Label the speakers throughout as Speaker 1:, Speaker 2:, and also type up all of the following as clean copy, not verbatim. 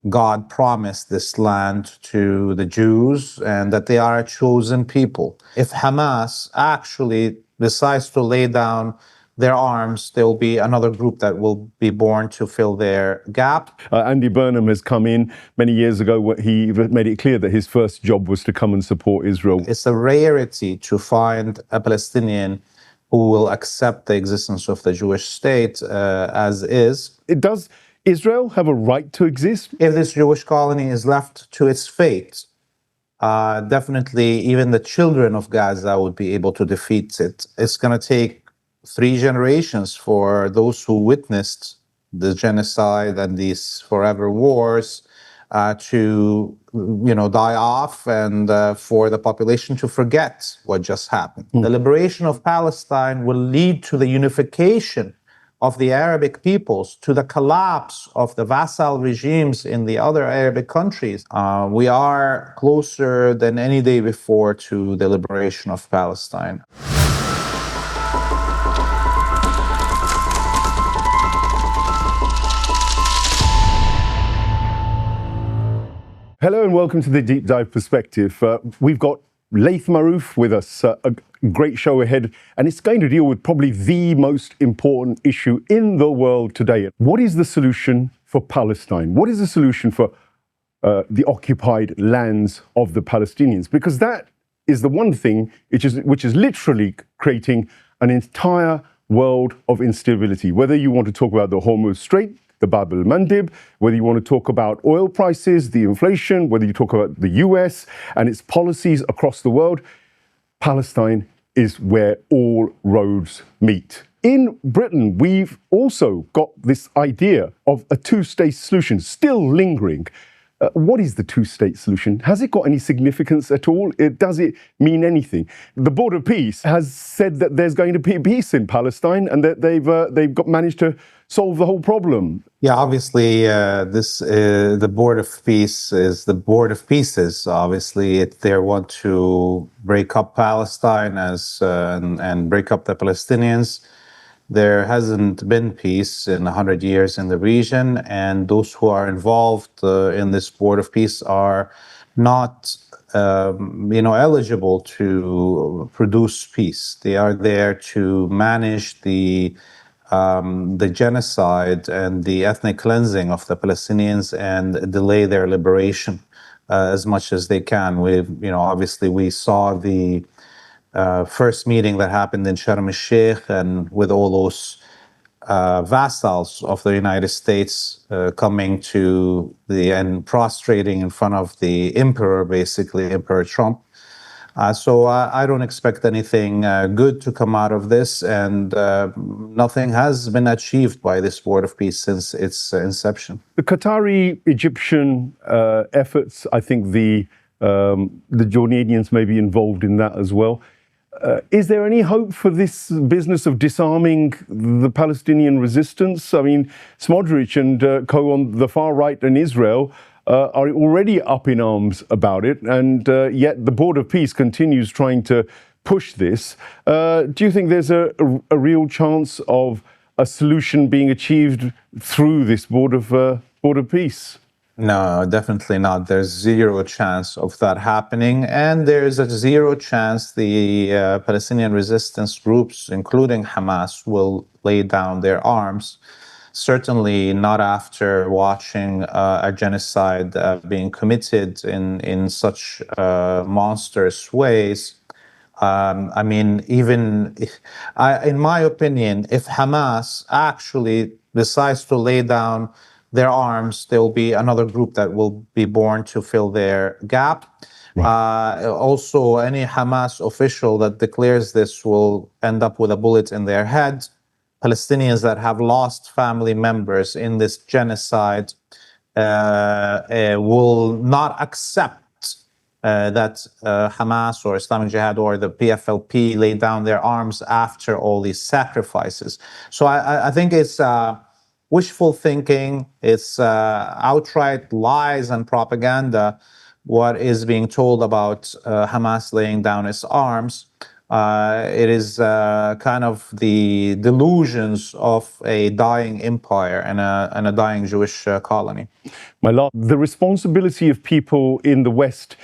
Speaker 1: God promised this land to the Jews and that they are a chosen people. If Hamas actually decides to lay down their arms, there will be another group that will be born to fill their gap.
Speaker 2: Andy Burnham has come in many years ago. He made it clear that his first job was to come and support Israel.
Speaker 1: It's a rarity to find a Palestinian who will accept the existence of the Jewish state as is.
Speaker 2: Does Israel have a right to exist?
Speaker 1: If this Jewish colony is left to its fate, definitely even the children of Gaza would be able to defeat it. It's going to take 3 generations for those who witnessed the genocide and these forever wars to die off, and for the population to forget what just happened. The liberation of Palestine will lead to the unification of the Arabic peoples, to the collapse of the vassal regimes in the other Arabic countries. We are closer than any day before to the liberation of Palestine.
Speaker 2: Hello and welcome to the Deep Dive Perspective. We've got Laith Marouf with us, a great show ahead, and it's going to deal with probably the most important issue in the world today. What is the solution for Palestine? What is the solution for the occupied lands of the Palestinians? Because that is the one thing which is literally creating an entire world of instability. Whether you want to talk about the Hormuz Strait, the Bab el-Mandeb, whether you want to talk about oil prices, the inflation, whether you talk about the US and its policies across the world, Palestine is where all roads meet. In Britain, we've also got this idea of a two-state solution still lingering. What is the two-state solution? Has it got any significance at all? Does it mean anything? The Board of Peace has said that there's going to be peace in Palestine and that they've managed to solve the whole problem.
Speaker 1: Yeah, obviously, the Board of Peace is the Board of Pieces. Obviously, they want to break up Palestine and break up the Palestinians. There hasn't been peace in 100 years in the region, and those who are involved in this Board of Peace are not, eligible to produce peace. They are there to manage the genocide and the ethnic cleansing of the Palestinians and delay their liberation as much as they can. Obviously, we saw the first meeting that happened in Sharm el-Sheikh, and with all those vassals of the United States coming to and prostrating in front of the emperor, basically Emperor Trump. So I don't expect anything good to come out of this, and nothing has been achieved by this Board of Peace since its inception.
Speaker 2: The Qatari-Egyptian efforts, I think the Jordanians may be involved in that as well. Is there any hope for this business of disarming the Palestinian resistance? I mean, Smotrich and co on the far right in Israel are already up in arms about it, and yet the Board of Peace continues trying to push this. Do you think there's a real chance of a solution being achieved through this Board of Peace?
Speaker 1: No, definitely not. There's zero chance of that happening, and there's a zero chance the Palestinian resistance groups, including Hamas, will lay down their arms. Certainly not after watching a genocide being committed in such monstrous ways. I mean, in my opinion, if Hamas actually decides to lay down their arms, there will be another group that will be born to fill their gap. Right. Also, any Hamas official that declares this will end up with a bullet in their head. Palestinians that have lost family members in this genocide will not accept that Hamas or Islamic Jihad or the PFLP lay down their arms after all these sacrifices. So I think it's wishful thinking. It's outright lies and propaganda what is being told about Hamas laying down its arms. It is kind of the delusions of a dying empire and a dying Jewish colony.
Speaker 2: The responsibility of people in the West.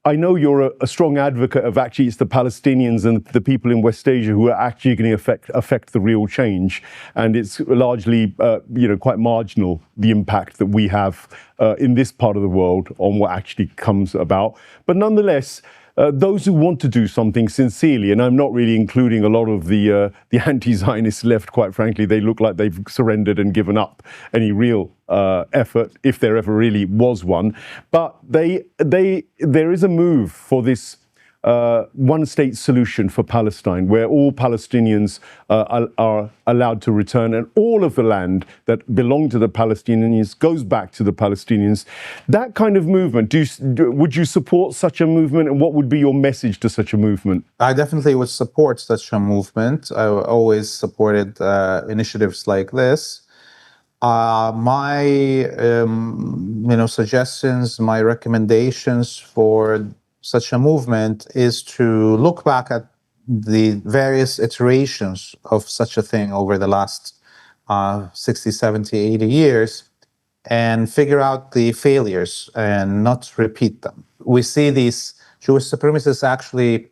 Speaker 2: I know you're a strong advocate of actually it's the Palestinians and the people in West Asia who are actually going to affect the real change, and it's largely quite marginal the impact that we have in this part of the world on what actually comes about. But nonetheless, those who want to do something sincerely, and I'm not really including a lot of the anti-Zionist left, quite frankly, they look like they've surrendered and given up any real effort, if there ever really was one. But there is a move for this one-state solution for Palestine, where all Palestinians are allowed to return, and all of the land that belonged to the Palestinians goes back to the Palestinians. That kind of movement, would you support such a movement, and what would be your message to such a movement?
Speaker 1: I definitely would support such a movement. I always supported initiatives like this. My suggestions, my recommendations for such a movement is to look back at the various iterations of such a thing over the last 60, 70, 80 years and figure out the failures and not repeat them. We see these Jewish supremacists actually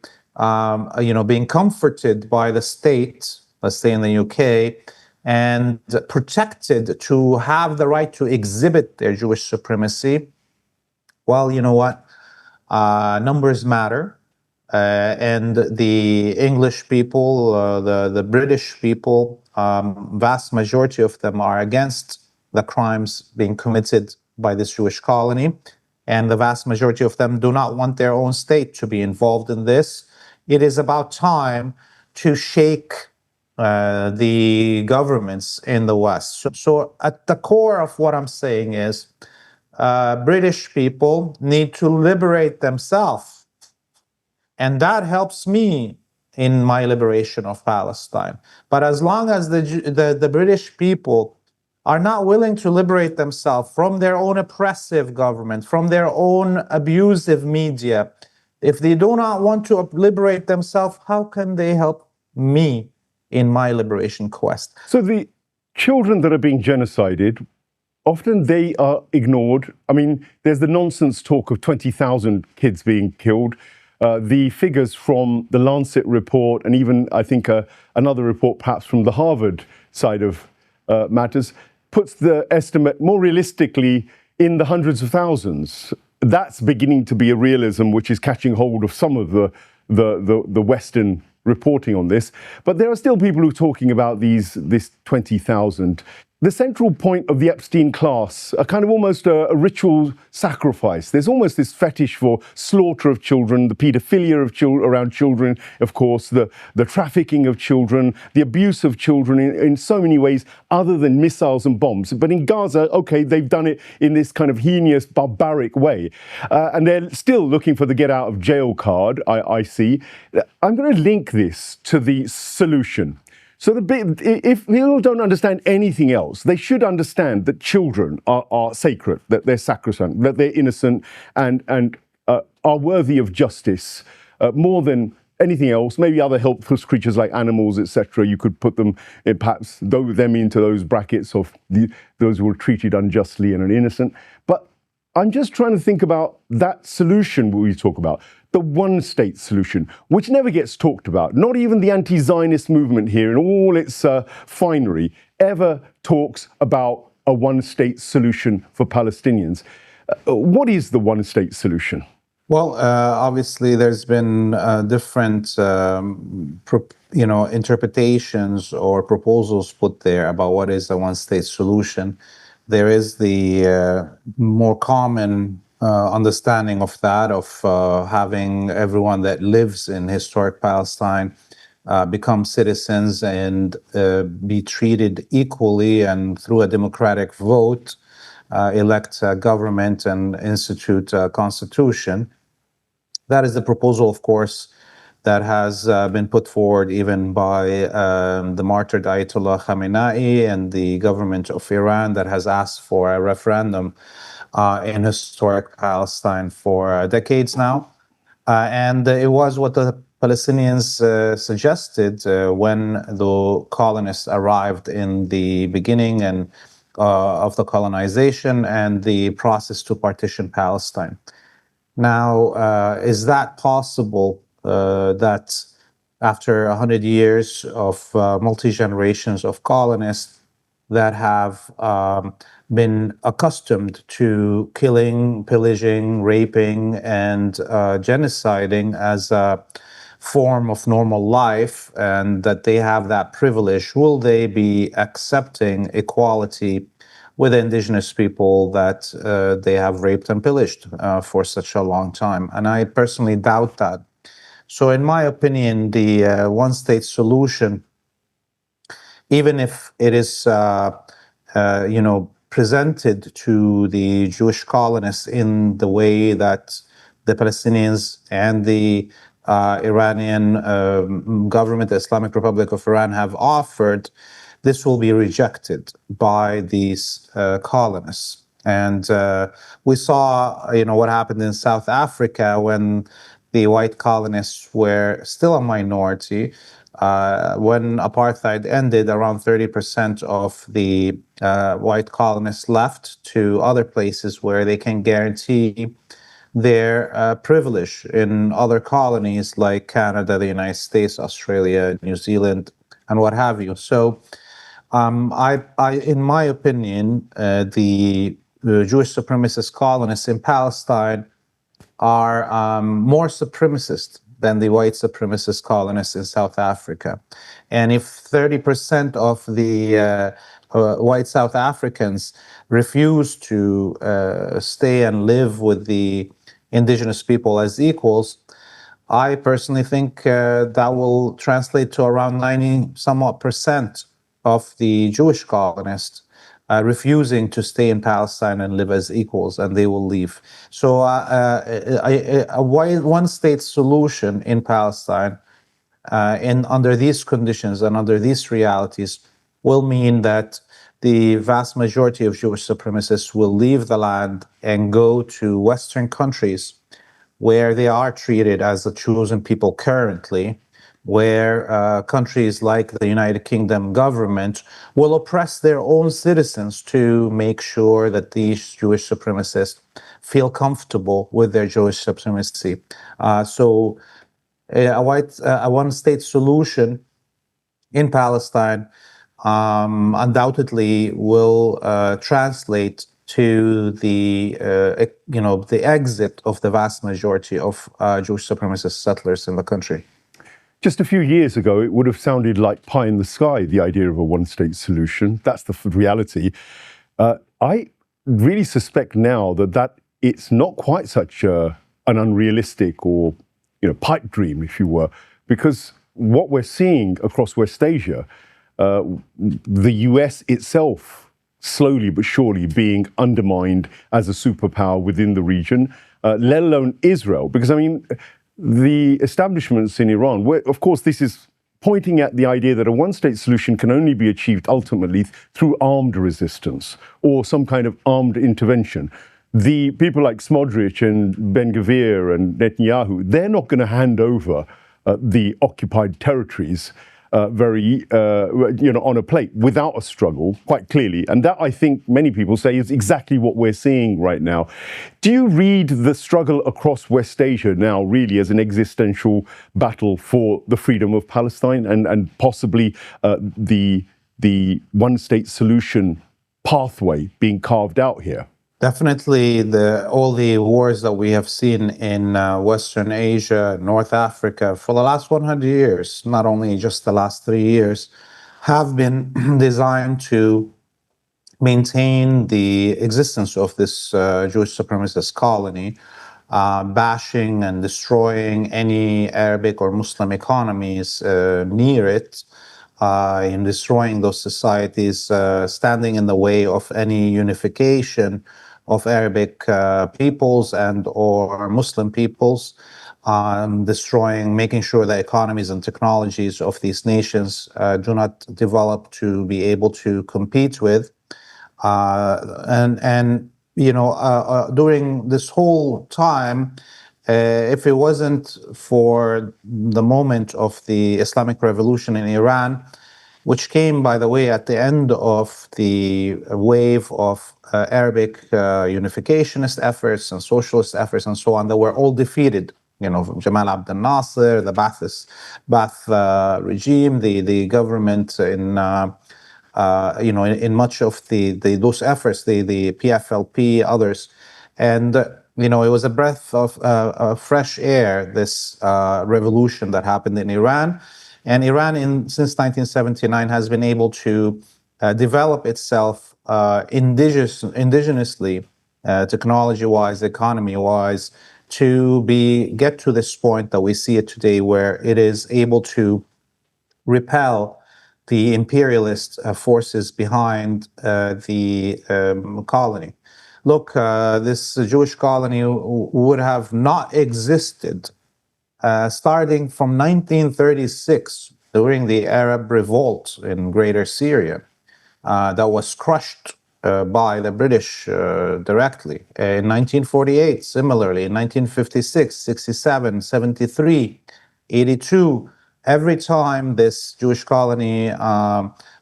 Speaker 1: being comforted by the state, let's say in the UK, and protected to have the right to exhibit their Jewish supremacy. Well, you know what? Numbers matter, and the English people, the British people, vast majority of them are against the crimes being committed by this Jewish colony, and the vast majority of them do not want their own state to be involved in this. It is about time to shake the governments in the West. So at the core of what I'm saying is, British people need to liberate themselves. And that helps me in my liberation of Palestine. But as long as the British people are not willing to liberate themselves from their own oppressive government, from their own abusive media, if they do not want to liberate themselves, how can they help me in my liberation quest?
Speaker 2: So the children that are being genocided, often they are ignored. I mean, there's the nonsense talk of 20,000 kids being killed. The figures from the Lancet report, and even I think another report perhaps from the Harvard side of matters, puts the estimate more realistically in the hundreds of thousands. That's beginning to be a realism which is catching hold of some of the Western reporting on this. But there are still people who are talking about this 20,000. The central point of the Epstein class, a kind of almost a ritual sacrifice. There's almost this fetish for slaughter of children, the paedophilia of around children, of course, the trafficking of children, the abuse of children in so many ways other than missiles and bombs. But in Gaza, okay, they've done it in this kind of heinous, barbaric way. And they're still looking for the get out of jail card, I see. I'm going to link this to the solution. So if people don't understand anything else, they should understand that children are sacred, that they're sacrosanct, that they're innocent and are worthy of justice more than anything else. Maybe other helpless creatures like animals, etc. You could put them perhaps them into those brackets of those who were treated unjustly and are innocent. But I'm just trying to think about that solution we talk about. The one-state solution, which never gets talked about. Not even the anti-Zionist movement here in all its finery ever talks about a one-state solution for Palestinians. What is the one-state solution?
Speaker 1: Well, obviously, there's been different, interpretations or proposals put there about what is a one-state solution. There is the more common understanding of that, of having everyone that lives in historic Palestine become citizens and be treated equally, and through a democratic vote, elect a government and institute a constitution. That is the proposal, of course, that has been put forward even by the martyred Ayatollah Khamenei and the government of Iran, that has asked for a referendum in historic Palestine for decades now. And it was what the Palestinians suggested when the colonists arrived in the beginning and of the colonization and the process to partition Palestine. Now, is that possible that after 100 years of multi-generations of colonists that have been accustomed to killing, pillaging, raping, and genociding as a form of normal life, and that they have that privilege, will they be accepting equality with indigenous people that they have raped and pillaged for such a long time? And I personally doubt that. So in my opinion, the one-state solution, even if it is, presented to the Jewish colonists in the way that the Palestinians and the Iranian government, the Islamic Republic of Iran, have offered, this will be rejected by these colonists. And we saw, what happened in South Africa when the white colonists were still a minority. When apartheid ended, around 30% of the white colonists left to other places where they can guarantee their privilege in other colonies like Canada, the United States, Australia, New Zealand, and what have you. So, in my opinion, the Jewish supremacist colonists in Palestine are more supremacist than the white supremacist colonists in South Africa. And if 30% of the white South Africans refuse to stay and live with the indigenous people as equals, I personally think that will translate to around 90 somewhat percent of the Jewish colonists refusing to stay in Palestine and live as equals, and they will leave. So a one-state solution in Palestine under these conditions and under these realities will mean that the vast majority of Jewish supremacists will leave the land and go to Western countries where they are treated as the chosen people currently, where countries like the United Kingdom government will oppress their own citizens to make sure that these Jewish supremacists feel comfortable with their Jewish supremacy. So a one-state solution in Palestine undoubtedly will translate to the the exit of the vast majority of Jewish supremacist settlers in the country.
Speaker 2: Just a few years ago, it would have sounded like pie in the sky, the idea of a one-state solution. That's the reality. I really suspect now that it's not quite such an unrealistic or pipe dream, if you were, because what we're seeing across West Asia, the US itself slowly but surely being undermined as a superpower within the region, let alone Israel. Because, I mean, the establishments in Iran, where, of course, this is pointing at the idea that a one-state solution can only be achieved ultimately through armed resistance or some kind of armed intervention. The people like Smodrich and Ben-Gvir and Netanyahu, they're not going to hand over the occupied territories on a plate without a struggle, quite clearly. And that, I think many people say, is exactly what we're seeing right now. Do you read the struggle across West Asia now really as an existential battle for the freedom of Palestine and possibly the one-state solution pathway being carved out here?
Speaker 1: Definitely, all the wars that we have seen in Western Asia, North Africa, for the last 100 years, not only just the last 3 years, have been designed to maintain the existence of this Jewish supremacist colony, bashing and destroying any Arabic or Muslim economies near it, in destroying those societies, standing in the way of any unification of Arabic peoples and or Muslim peoples, making sure the economies and technologies of these nations do not develop to be able to compete with. During this whole time, If it wasn't for the moment of the Islamic Revolution in Iran, which came, by the way, at the end of the wave of Arabic unificationist efforts and socialist efforts and so on, that were all defeated. You know, from Jamal Abdel Nasser, the Ba'ath regime, the government in in much of those efforts, the PFLP, others, and it was a breath of fresh air. This revolution that happened in Iran, and Iran, since 1979, has been able to develop itself indigenously, technology-wise, economy-wise, to get to this point that we see it today, where it is able to repel the imperialist forces behind the colony. Look, this Jewish colony would have not existed starting from 1936, during the Arab Revolt in Greater Syria, that was crushed by the British directly. In 1948, similarly, in 1956, 67, 73, 82, every time this Jewish colony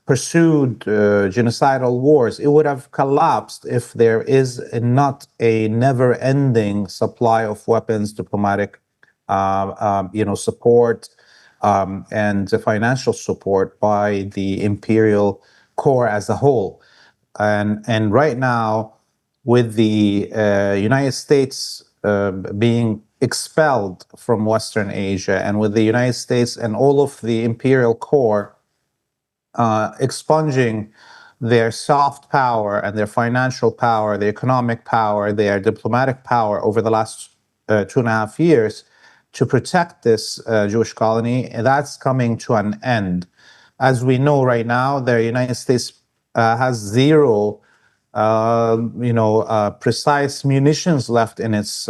Speaker 1: pursued genocidal wars, it would have collapsed if there is not a never-ending supply of weapons, diplomatic support, and financial support by the imperial core as a whole. And right now, with the United States being expelled from Western Asia, and with the United States and all of the imperial core expunging their soft power and their financial power, their economic power, their diplomatic power over the last 2.5 years to protect this Jewish colony, that's coming to an end. As we know right now, the United States has zero precise munitions left in its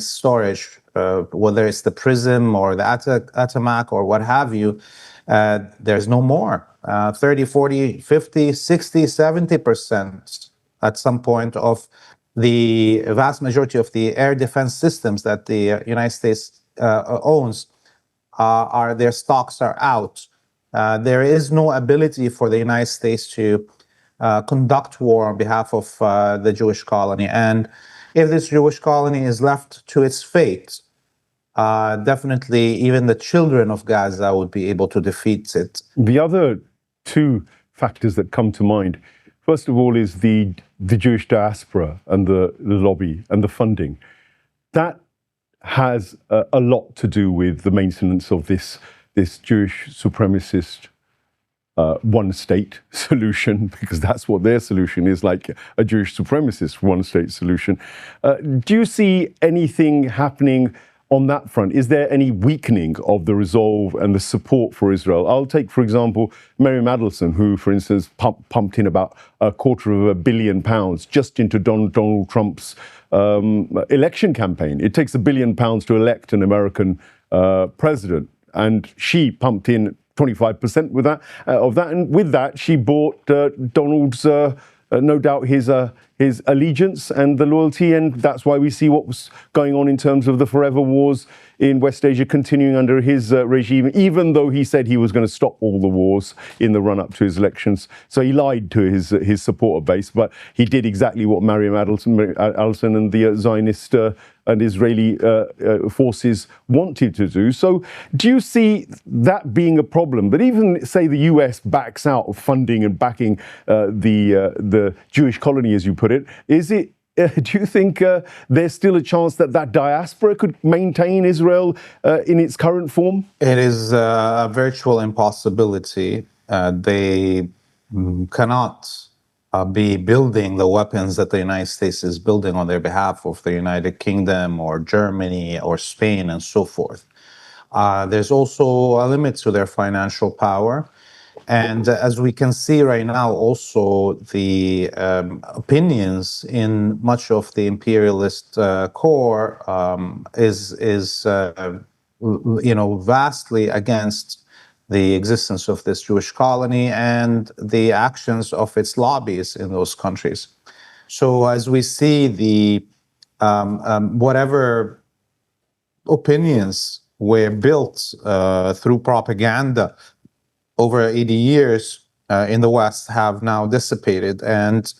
Speaker 1: storage, whether it's the Prism or the Atomac or what have you. There's no more. 30, 40, 50, 60, 70% at some point of the vast majority of the air defense systems that the United States owns, their stocks are out. There is no ability for the United States to conduct war on behalf of the Jewish colony. And if this Jewish colony is left to its fate, definitely even the children of Gaza would be able to defeat it.
Speaker 2: The other two factors that come to mind, first of all, is the Jewish diaspora and the lobby and the funding. That has a lot to do with the maintenance of this Jewish supremacist one state solution, because that's what their solution is, like a Jewish supremacist one state solution. Do you see anything happening on that front? Is there any weakening of the resolve and the support for Israel? I'll take, for example, Miriam Adelson, who, for instance, pumped in about £250 million just into Donald Trump's election campaign. It takes £1 billion to elect an American president, and she pumped in 25% with that, of that, and with that she bought Donald's, no doubt, his allegiance and the loyalty, and that's why we see what was going on in terms of the forever wars in West Asia continuing under his regime, even though he said he was going to stop all the wars in the run-up to his elections. So he lied to his supporter base, but he did exactly what Miriam Adelson and the Zionist and Israeli forces wanted to do. So do you see that being a problem? But even, say, the US backs out of funding and backing the Jewish colony, as you put it, do you think there's still a chance that diaspora could maintain Israel in its current form?
Speaker 1: It is a virtual impossibility. They cannot be building the weapons that the United States is building on their behalf of the United Kingdom or Germany or Spain and so forth. There's also a limit to their financial power. And as we can see right now, also the opinions in much of the imperialist core is vastly against the existence of this Jewish colony and the actions of its lobbies in those countries. So as we see the whatever opinions were built through propaganda over 80 years in the West have now dissipated. And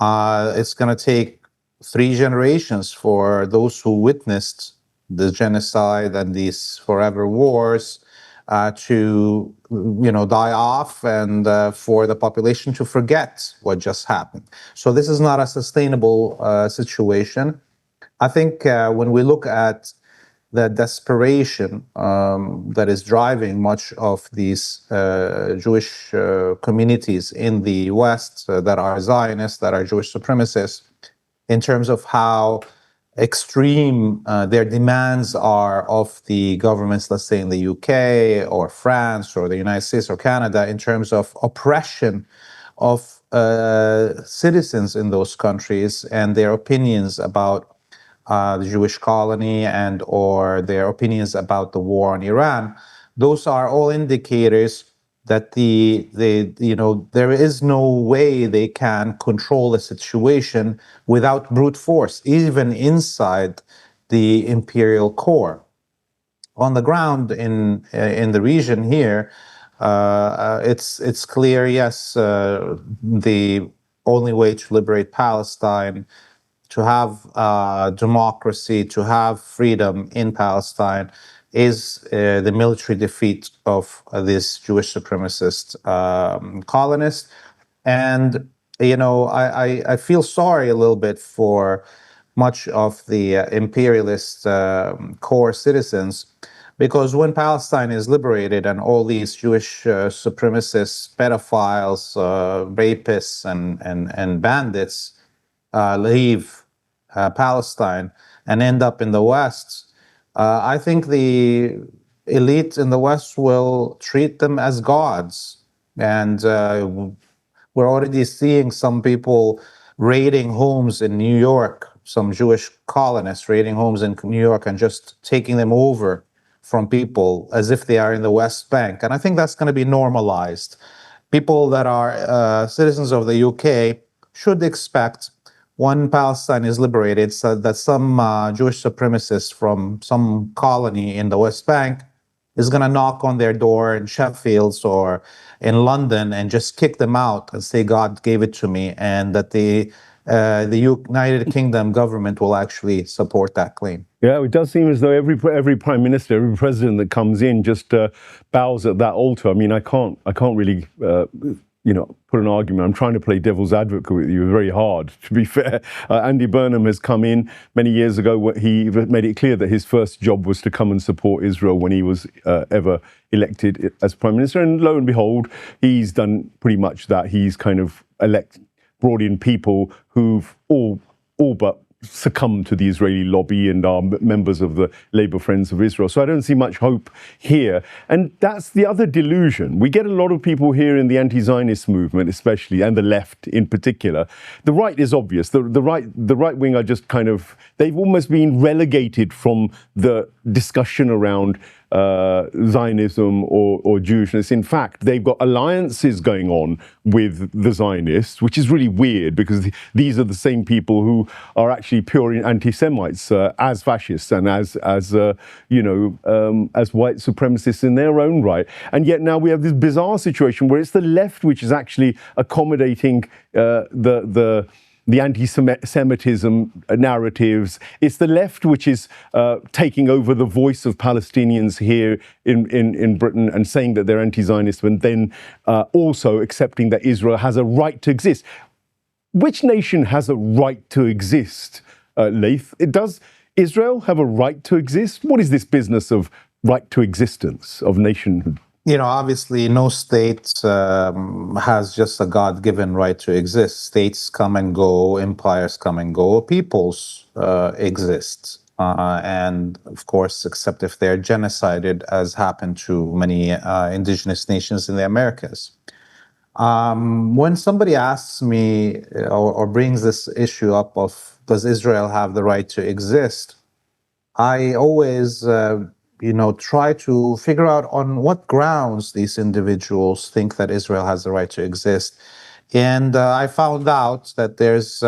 Speaker 1: it's going to take 3 generations for those who witnessed the genocide and these forever wars to die off, and for the population to forget what just happened. So this is not a sustainable situation. I think when we look at the desperation that is driving much of these Jewish communities in the West that are Zionists, that are Jewish supremacists, in terms of how extreme their demands are of the governments, let's say in the UK or France or the United States or Canada, in terms of oppression of citizens in those countries and their opinions about the Jewish colony and or their opinions about the war on Iran. Those are all indicators that there is no way they can control the situation without brute force, even inside the imperial core. On the ground in the region here, it's clear. Yes, the only way to liberate Palestine, to have democracy, to have freedom in Palestine, is the military defeat of this Jewish supremacist colonists. And, I feel sorry a little bit for much of the imperialist core citizens, because when Palestine is liberated and all these Jewish supremacists, pedophiles, rapists, and bandits leave Palestine and end up in the West, I think the elite in the West will treat them as gods. And we're already seeing some people raiding homes in New York, some Jewish colonists raiding homes in New York and just taking them over from people as if they are in the West Bank. And I think that's going to be normalized. People that are citizens of the UK should expect, when Palestine is liberated, so that some Jewish supremacist from some colony in the West Bank is going to knock on their door in Sheffield or in London and just kick them out and say, God gave it to me, and that the United Kingdom government will actually support that claim.
Speaker 2: Yeah, it does seem as though every prime minister, every president that comes in just bows at that altar. I mean, I can't really put an argument. I'm trying to play devil's advocate with you. Very hard, to be fair. Andy Burnham has come in many years ago. He made it clear that his first job was to come and support Israel when he was ever elected as prime minister. And lo and behold, he's done pretty much that. He's kind of brought in people who've all but succumb to the Israeli lobby and are members of the Labour Friends of Israel. So I don't see much hope here. And that's the other delusion. We get a lot of people here in the anti-Zionist movement, especially, and the left in particular. The right is obvious. The right wing are just kind of, they've almost been relegated from the discussion around Zionism or Jewishness. In fact, they've got alliances going on with the Zionists, which is really weird, because these are the same people who are actually pure anti-Semites, as fascists and as white supremacists in their own right. And yet now we have this bizarre situation where it's the left which is actually accommodating the anti-Semitism narratives. It's the left which is taking over the voice of Palestinians here in Britain and saying that they're anti-Zionist, and then also accepting that Israel has a right to exist. Which nation has a right to exist, Laith? Does Israel have a right to exist? What is this business of right to existence, of nationhood?
Speaker 1: Obviously, no state has just a God-given right to exist. States come and go, empires come and go, peoples exist. And of course, except if they're genocided, as happened to many indigenous nations in the Americas. When somebody asks me or brings this issue up of, does Israel have the right to exist, I always try to figure out on what grounds these individuals think that Israel has the right to exist. And I found out that there's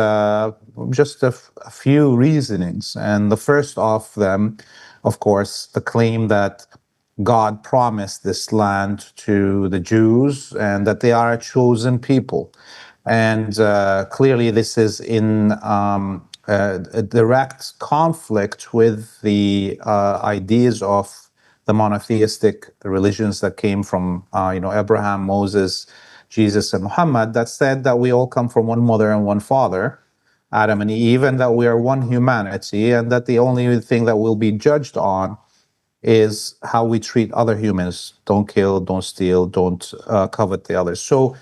Speaker 1: just a few reasonings. And the first of them of course, the claim that God promised this land to the Jews and that they are a chosen people. And clearly, this is in a direct conflict with the ideas of the monotheistic religions that came from, Abraham, Moses, Jesus, and Muhammad, that said that we all come from one mother and one father, Adam and Eve, and that we are one humanity, and that the only thing that will be judged on is how we treat other humans. Don't kill, don't steal, don't covet the others. So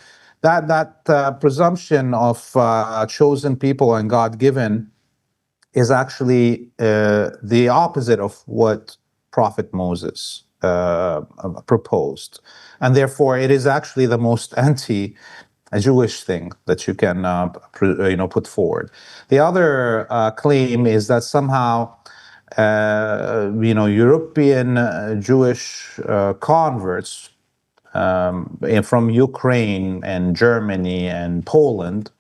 Speaker 1: that presumption of chosen people and God-given is actually the opposite of what Prophet Moses proposed, and therefore it is actually the most anti-Jewish thing that you can put forward. The other claim is that somehow European Jewish converts from Ukraine and Germany and Poland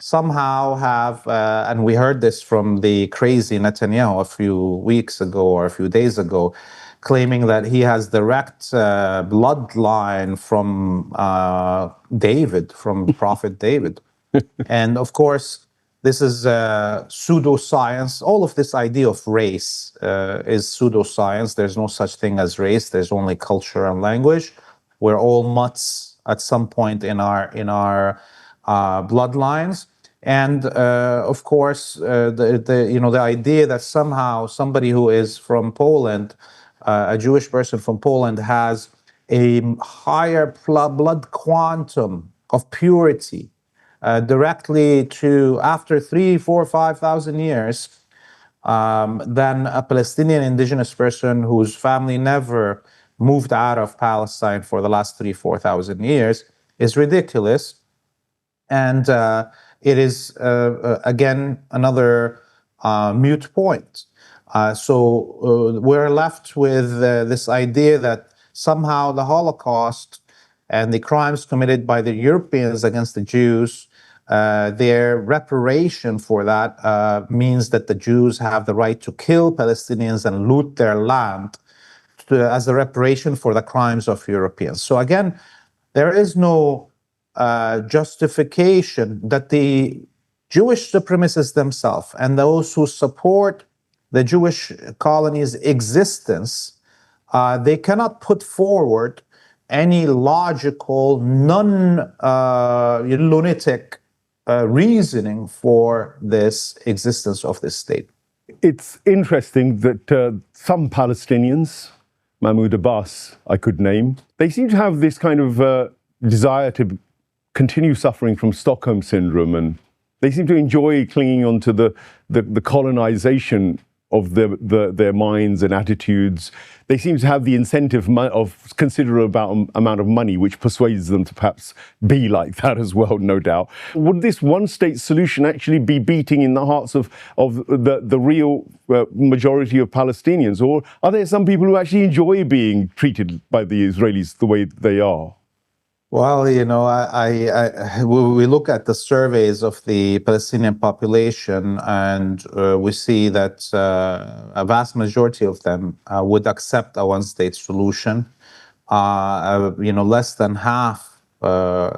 Speaker 1: somehow have, and we heard this from the crazy Netanyahu a few weeks ago or a few days ago, claiming that he has direct bloodline from David, from Prophet David. And of course, this is pseudoscience. All of this idea of race is pseudoscience. There's no such thing as race. There's only culture and language. We're all mutts at some point in our bloodlines. And of course, the idea that somehow somebody who is from Poland, a Jewish person from Poland, has a higher blood quantum of purity directly to after 3, 4, 5,000 years than a Palestinian indigenous person whose family never moved out of Palestine for the last 3, 4,000 years is ridiculous. And it is, again, another mute point. So we're left with this idea that somehow the Holocaust and the crimes committed by the Europeans against the Jews, their reparation for that means that the Jews have the right to kill Palestinians and loot their land as a reparation for the crimes of Europeans. So again, there is no justification that the Jewish supremacists themselves and those who support the Jewish colony's existence, they cannot put forward any logical, non-lunatic reasoning for this existence of this state.
Speaker 2: It's interesting that some Palestinians, Mahmoud Abbas, I could name, they seem to have this kind of desire to continue suffering from Stockholm syndrome, and they seem to enjoy clinging on to the colonization of their minds and attitudes. They seem to have the incentive of considerable amount of money, which persuades them to perhaps be like that as well, no doubt. Would this one-state solution actually be beating in the hearts of the real majority of Palestinians? Or are there some people who actually enjoy being treated by the Israelis the way they are?
Speaker 1: Well, we look at the surveys of the Palestinian population, and we see that a vast majority of them would accept a one-state solution. Less than half now,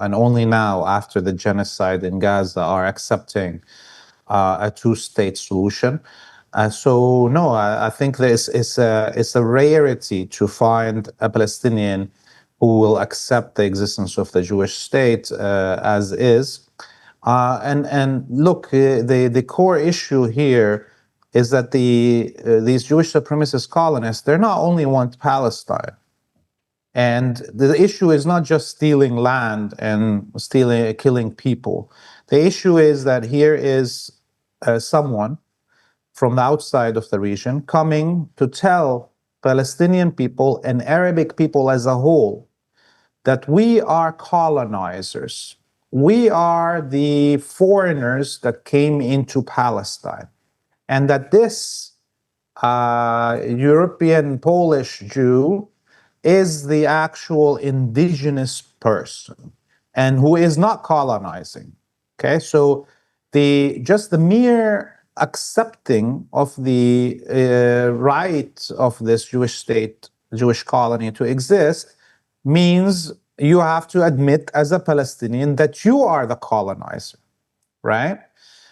Speaker 1: and only now after the genocide in Gaza, are accepting a two-state solution. So no, I think it's a rarity to find a Palestinian who will accept the existence of the Jewish state as is. And look, the core issue here is that these Jewish supremacist colonists, they're not only want Palestine. And the issue is not just stealing land and killing people. The issue is that here is someone from the outside of the region coming to tell Palestinian people and Arabic people as a whole that we are colonizers. We are the foreigners that came into Palestine. And that this European Polish Jew is the actual indigenous person and who is not colonizing. Okay, so just the mere accepting of the right of this Jewish state, Jewish colony to exist means you have to admit as a Palestinian that you are the colonizer, right?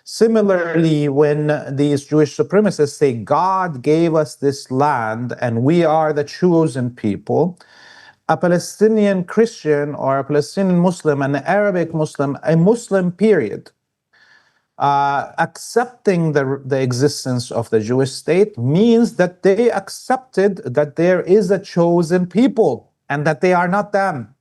Speaker 1: Similarly, when these Jewish supremacists say God gave us this land and we are the chosen people, a Palestinian Christian or a Palestinian Muslim, an Arabic Muslim, a Muslim period, accepting the existence of the Jewish state means that they accepted that there is a chosen people and that they are not them,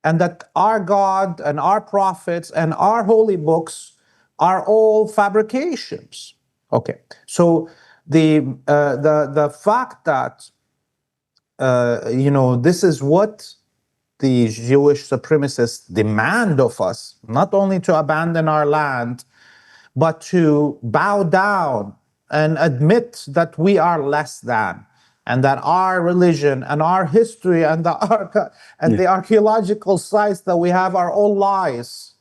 Speaker 1: and that our God and our prophets and our holy books are all fabrications. Okay, so the fact that this is what the Jewish supremacists demand of us, not only to abandon our land, but to bow down and admit that we are less than, and that our religion and our history and the archaeological sites that we have are all lies,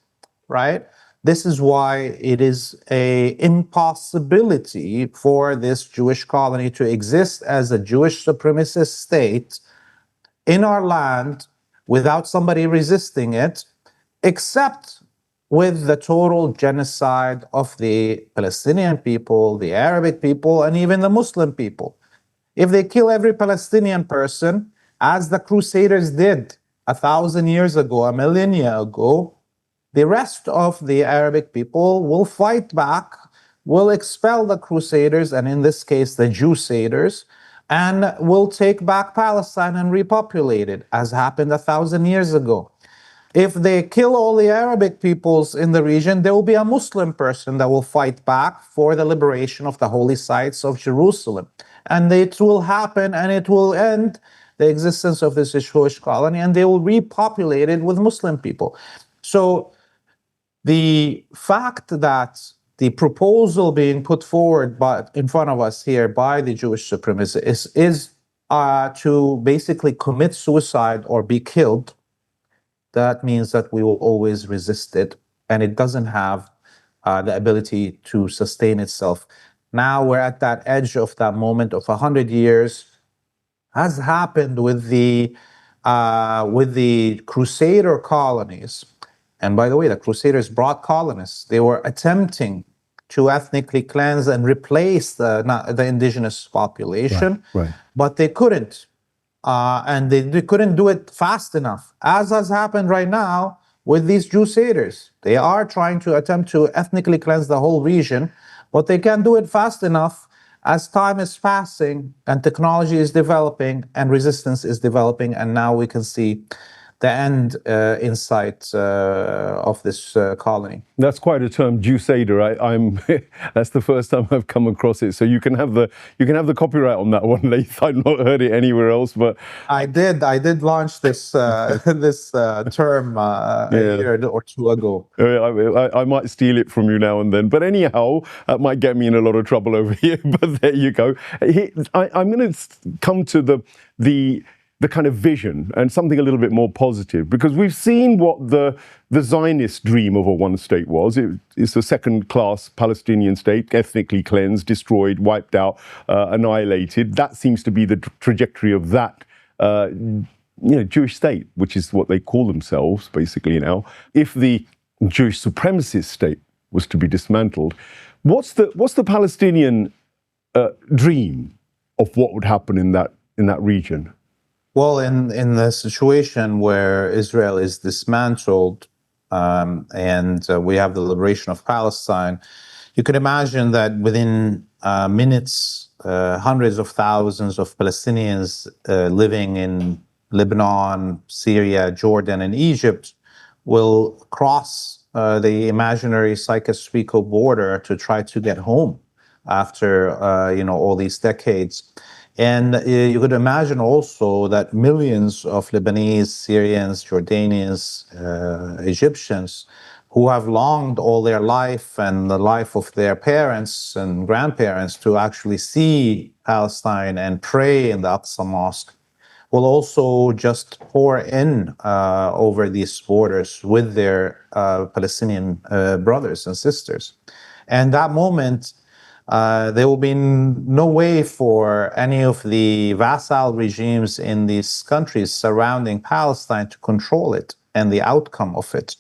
Speaker 1: right? This is why it is a impossibility for this Jewish colony to exist as a Jewish supremacist state in our land without somebody resisting it, except with the total genocide of the Palestinian people, the Arabic people, and even the Muslim people. If they kill every Palestinian person, as the Crusaders did 1,000 years ago, a millennia ago, the rest of the Arabic people will fight back, will expel the Crusaders, and in this case, the Jewsaders, and will take back Palestine and repopulate it, as happened 1,000 years ago. If they kill all the Arabic peoples in the region, there will be a Muslim person that will fight back for the liberation of the holy sites of Jerusalem. And it will happen, and it will end the existence of this Jewish colony, and they will repopulate it with Muslim people. So the fact that the proposal being put forward in front of us here by the Jewish supremacists is to basically commit suicide or be killed, that means that we will always resist it, and it doesn't have the ability to sustain itself. Now we're at that edge of that moment of 100 years, as happened with the Crusader colonies. And by the way, the Crusaders brought colonists. They were attempting to ethnically cleanse and replace the indigenous population,
Speaker 2: Right.
Speaker 1: but they couldn't. And they couldn't do it fast enough, as has happened right now with these Jewsaders. They are trying to attempt to ethnically cleanse the whole region, but they can't do it fast enough as time is passing and technology is developing and resistance is developing, and now we can see the end in sight of this colony.
Speaker 2: That's quite a term, Jewsader. I'm that's the first time I've come across it. So you can have the copyright on that one, Laith. I've not heard it anywhere else, but
Speaker 1: I did launch this this term a year or two ago.
Speaker 2: I might steal it from you now and then. But anyhow, that might get me in a lot of trouble over here. But there you go. I'm going to come to the kind of vision and something a little bit more positive, because we've seen what the Zionist dream of a one state was. It's a second-class Palestinian state, ethnically cleansed, destroyed, wiped out, annihilated. That seems to be the trajectory of that Jewish state, which is what they call themselves basically now. If the Jewish supremacist state was to be dismantled, what's the Palestinian dream of what would happen in that region?
Speaker 1: Well, in the situation where Israel is dismantled and we have the liberation of Palestine, you can imagine that within minutes, hundreds of thousands of Palestinians living in Lebanon, Syria, Jordan, and Egypt will cross the imaginary Sykes-Picot border to try to get home after all these decades. And you could imagine also that millions of Lebanese, Syrians, Jordanians, Egyptians who have longed all their life and the life of their parents and grandparents to actually see Palestine and pray in the Aqsa Mosque will also just pour in over these borders with their Palestinian brothers and sisters. And that moment there will be no way for any of the vassal regimes in these countries surrounding Palestine to control it and the outcome of it.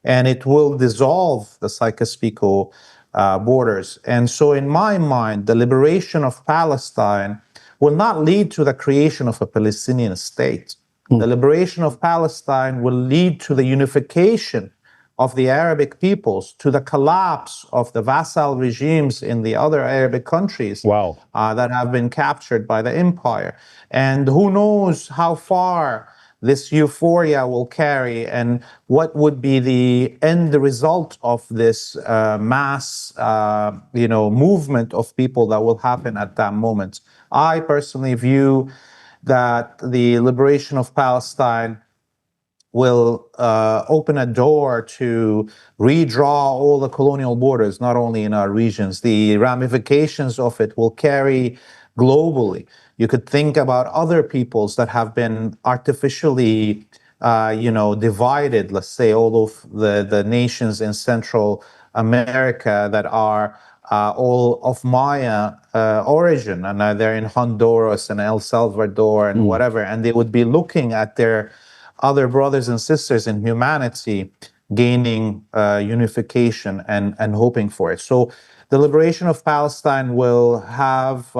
Speaker 1: And it will dissolve the Sykes-Picot borders. And so, in my mind, the liberation of Palestine will not lead to the creation of a Palestinian state. The liberation of Palestine will lead to the unification of the Arabic peoples, to the collapse of the vassal regimes in the other Arabic countries that have been captured by the empire. And who knows how far this euphoria will carry and what would be the end result of this mass movement of people that will happen at that moment. I personally view that the liberation of Palestine will open a door to redraw all the colonial borders, not only in our regions. The ramifications of it will carry globally. You could think about other peoples that have been artificially, divided. Let's say all of the nations in Central America that are all of Maya origin, and they're in Honduras and El Salvador and whatever, and they would be looking at their other brothers and sisters in humanity gaining unification and hoping for it. So the liberation of Palestine will have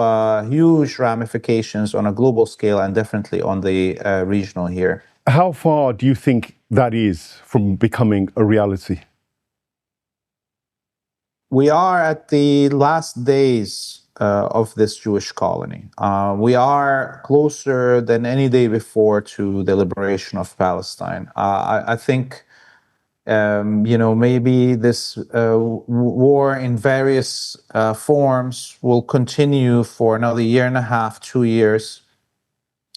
Speaker 1: huge ramifications on a global scale and definitely on the regional here.
Speaker 2: How far do you think that is from becoming a reality?
Speaker 1: We are at the last days of this Jewish colony. We are closer than any day before to the liberation of Palestine. I think, maybe this war in various forms will continue for another year and a half, 2 years,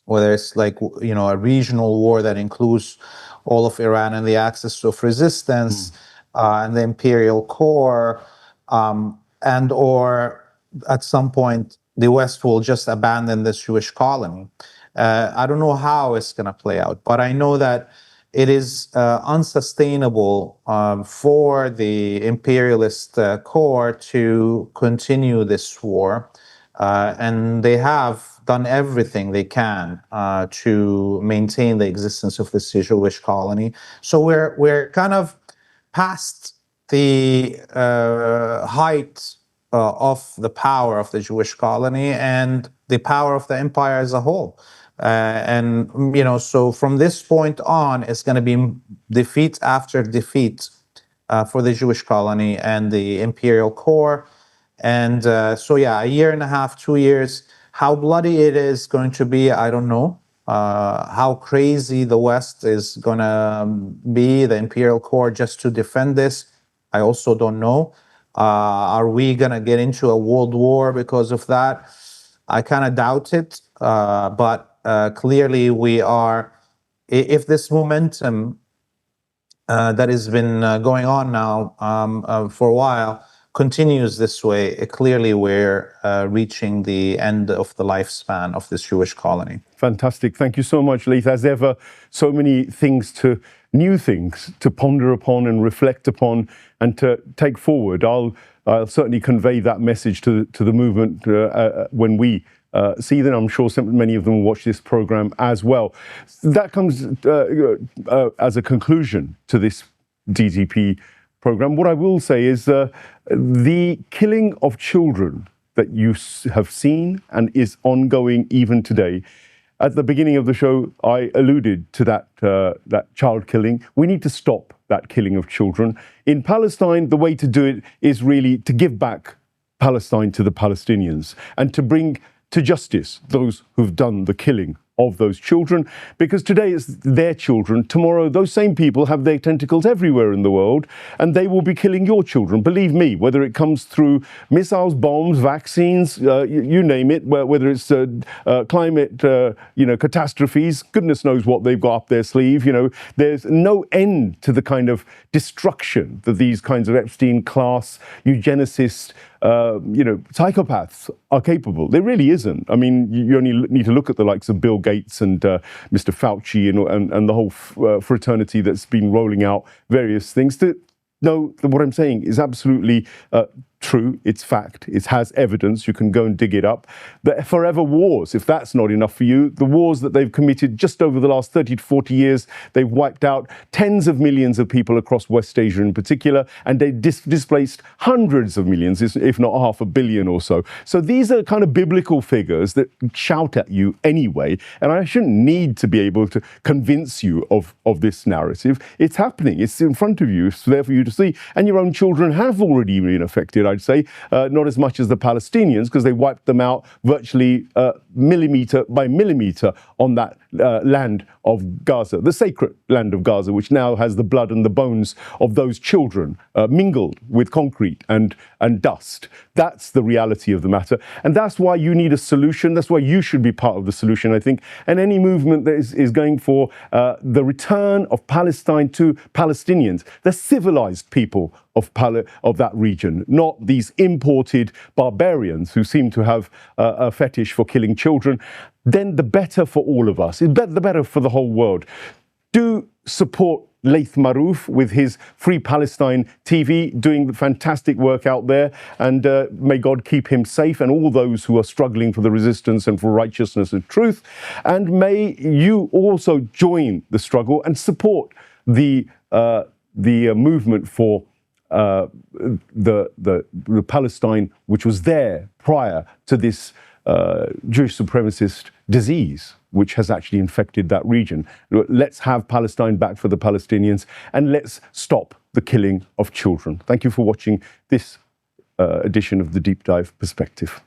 Speaker 1: whether it's like, a regional war that includes all of Iran and the axis of resistance and the imperial core, and or at some point the West will just abandon this Jewish colony. I don't know how it's going to play out, but I know that it is unsustainable for the imperialist core to continue this war, and they have done everything they can to maintain the existence of this Jewish colony. So we're kind of past the height of the power of the Jewish colony and the power of the empire as a whole. So from this point on, it's going to be defeat after defeat for the Jewish colony and the imperial core. And a year and a half, 2 years. How bloody it is going to be, I don't know. How crazy the West is going to be, the imperial core, just to defend this, I also don't know. Are we going to get into a world war because of that? I kind of doubt it. But clearly we are, if this momentum that has been going on now for a while continues this way, clearly we're reaching the end of the lifespan of this Jewish colony.
Speaker 2: Fantastic. Thank you so much, Laith. As ever, so many new things to ponder upon and reflect upon and to take forward. I'll certainly convey that message to the movement when we see them. I'm sure many of them will watch this program as well. That comes as a conclusion to this DTP program. What I will say is the killing of children that you have seen and is ongoing even today. At the beginning of the show, I alluded to that child killing. We need to stop that killing of children. In Palestine, the way to do it is really to give back Palestine to the Palestinians and to bring to justice those who've done the killing of those children, because today it's their children. Tomorrow, those same people have their tentacles everywhere in the world, and they will be killing your children. Believe me, whether it comes through missiles, bombs, vaccines, you name it, whether it's climate, catastrophes, goodness knows what they've got up their sleeve. There's no end to the kind of destruction that these kinds of Epstein class eugenicists, psychopaths are capable. There really isn't. I mean, you only need to look at the likes of Bill Gates and Mr. Fauci and the whole fraternity that's been rolling out various things to know that what I'm saying is absolutely true, it's fact, it has evidence, you can go and dig it up. The forever wars, if that's not enough for you, the wars that they've committed just over the last 30 to 40 years, they've wiped out tens of millions of people across West Asia in particular, and they displaced hundreds of millions, if not 500 million or so. So these are kind of biblical figures that shout at you anyway, and I shouldn't need to be able to convince you of this narrative. It's happening, it's in front of you, it's there for you to see, and your own children have already been affected, I'd say, not as much as the Palestinians, because they wiped them out virtually millimetre by millimetre on that land of Gaza, the sacred land of Gaza, which now has the blood and the bones of those children mingled with concrete and dust. That's the reality of the matter. And that's why you need a solution. That's why you should be part of the solution, I think. And any movement that is going for the return of Palestine to Palestinians, the civilized people of that region, not these imported barbarians who seem to have a fetish for killing children, then the better for all of us, the better for the whole world. Do support Laith Marouf with his Free Palestine TV, doing fantastic work out there, and may God keep him safe and all those who are struggling for the resistance and for righteousness and truth. And may you also join the struggle and support the movement for the Palestine, which was there prior to this Jewish supremacist disease, which has actually infected that region. Let's have Palestine back for the Palestinians, and let's stop the killing of children. Thank you for watching this edition of the Deep Dive Perspective.